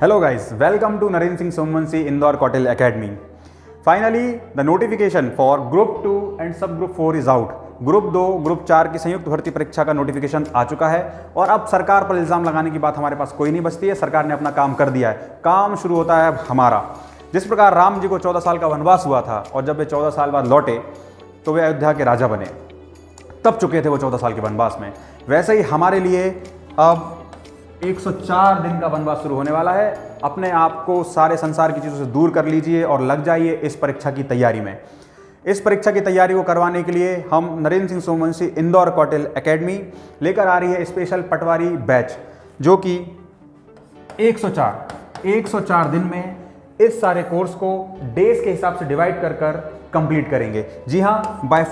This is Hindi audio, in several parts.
Hello guys, welcome to Narendra Singh Somansi Indore Kautil Academy. Finally, the notification for Group 2 and Subgroup 4 is out. Group 2, group 4 की संयुक्त भर्ती परीक्षा का नोटिफिकेशन आ चुका है और अब सरकार पर इल्ज़ाम लगाने की बात हमारे पास कोई नहीं बचती है। सरकार ने अपना काम कर दिया है, काम शुरू होता है अब हमारा। जिस प्रकार राम जी को 14 साल का वनवास हुआ था और जब वे 14 साल बाद लौटे तो वे अयोध्या के राजा बने, तब चुके थे वो 14 साल के वनवास में, वैसे ही हमारे लिए अब 104 दिन का वनवास शुरू होने वाला है। अपने आप को सारे संसार की चीज़ों से दूर कर लीजिए और लग जाइए इस परीक्षा की तैयारी में। इस परीक्षा की तैयारी को करवाने के लिए हम नरेंद्र सिंह सोमवंशी इंदौर कौटिल एकेडमी लेकर आ रही है स्पेशल पटवारी बैच, जो कि 104 दिन में इस सारे कोर्स को डेज के हिसाब से डिवाइड कर कर कंप्लीट करेंगे। जी हाँ, by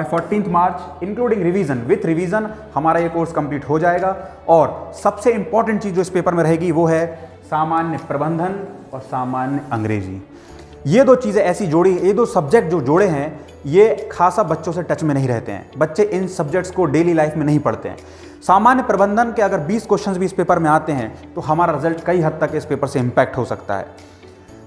14th March including revision, with revision हमारा ये कोर्स कंप्लीट हो जाएगा। और सबसे इंपॉर्टेंट चीज़ जो इस पेपर में रहेगी वो है सामान्य प्रबंधन और सामान्य अंग्रेजी। ये दो चीज़ें ऐसी जोड़ी, ये दो सब्जेक्ट जो जोड़े हैं, ये खासा बच्चों से टच में नहीं रहते हैं। बच्चे इन सब्जेक्ट्स को डेली लाइफ में नहीं पढ़ते हैं। सामान्य प्रबंधन के अगर 20 क्वेश्चंस भी इस पेपर में आते हैं तो हमारा रिजल्ट कई हद तक इस पेपर से इम्पैक्ट हो सकता है।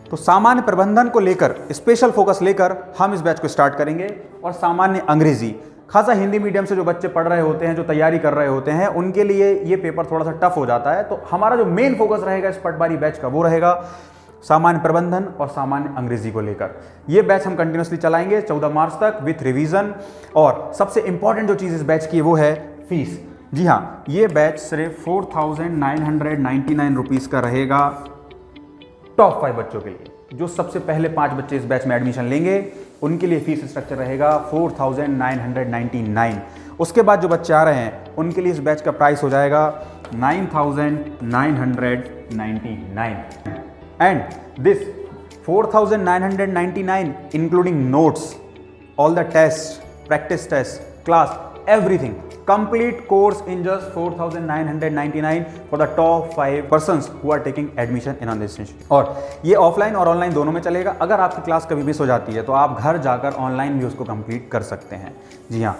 तो सामान्य प्रबंधन को लेकर स्पेशल फोकस लेकर हम इस बैच को स्टार्ट करेंगे। और सामान्य अंग्रेजी, खासा हिंदी मीडियम से जो बच्चे पढ़ रहे होते हैं, जो तैयारी कर रहे होते हैं, उनके लिए ये पेपर थोड़ा सा टफ हो जाता है। तो हमारा जो मेन फोकस रहेगा इस पटवारी बैच का वो रहेगा सामान्य प्रबंधन और सामान्य अंग्रेजी को लेकर। ये बैच हम कंटिन्यूसली चलाएंगे 14 मार्च तक विथ रिवीजन। और सबसे इंपॉर्टेंट जो चीज़ इस बैच की है वो है फीस। जी हाँ, ये बैच सिर्फ 4,999 रुपीज़ का रहेगा टॉप 5 बच्चों के लिए। जो सबसे पहले 5 बच्चे इस बैच में एडमिशन लेंगे उनके लिए फीस स्ट्रक्चर रहेगा 4,999। उसके बाद जो बच्चे आ रहे हैं उनके लिए इस बैच का प्राइस हो जाएगा 9,999। And this 4,999 including notes, all the test, practice test, class, everything, complete course in just 4,999 for the top 5 persons who are taking admission in this institute। और ये ऑफलाइन और ऑनलाइन दोनों में चलेगा। अगर आपकी क्लास कभी मिस हो जाती है तो आप घर जाकर ऑनलाइन भी उसको कंप्लीट कर सकते हैं। जी हाँ,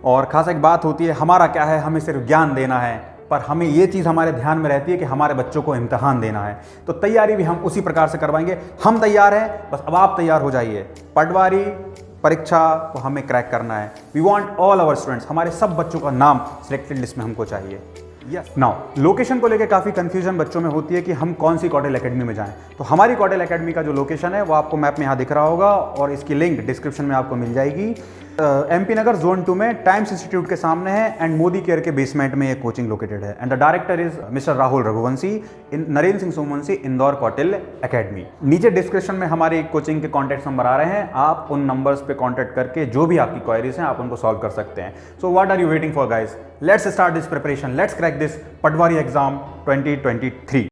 और खास एक बात होती है, हमारा क्या है, हमें सिर्फ ज्ञान देना है, पर हमें ये चीज़ हमारे ध्यान में रहती है कि हमारे बच्चों को इम्तिहान देना है। तो तैयारी भी हम उसी प्रकार से करवाएंगे। हम तैयार हैं, बस अब आप तैयार हो जाइए। पटवारी परीक्षा को हमें क्रैक करना है। We want all our students, हमारे सब बच्चों का नाम सिलेक्टेड लिस्ट में हमको चाहिए। यस, नाउ लोकेशन को लेकर काफ़ी कंफ्यूजन बच्चों में होती है कि हम कौन सी कौटिल एकेडमी में जाएं। तो हमारी कौटिल एकेडमी का जो लोकेशन है वो आपको मैप में यहाँ दिख रहा होगा और इसकी लिंक डिस्क्रिप्शन में आपको मिल जाएगी। MP नगर जोन 2 में टाइम्स इंस्टीट्यूट के सामने है एंड मोदी केयर के बेसमेंट में ये कोचिंग लोकेटेड है। And the director is mister Rahul Raghuvanshi in Narendra Singh Somvanshi Indore Kautil academy. नीचे डिस्क्रिप्शन में हमारे कोचिंग के कॉन्टैक्ट नंबर आ रहे हैं, आप उन नंबर्स पे कॉन्टैक्ट करके जो भी आपकी क्वेरीज हैं आप उनको सॉल्व कर सकते हैं। So what are you waiting for guys? Let's start this preparation, let's crack this patwari exam 2023।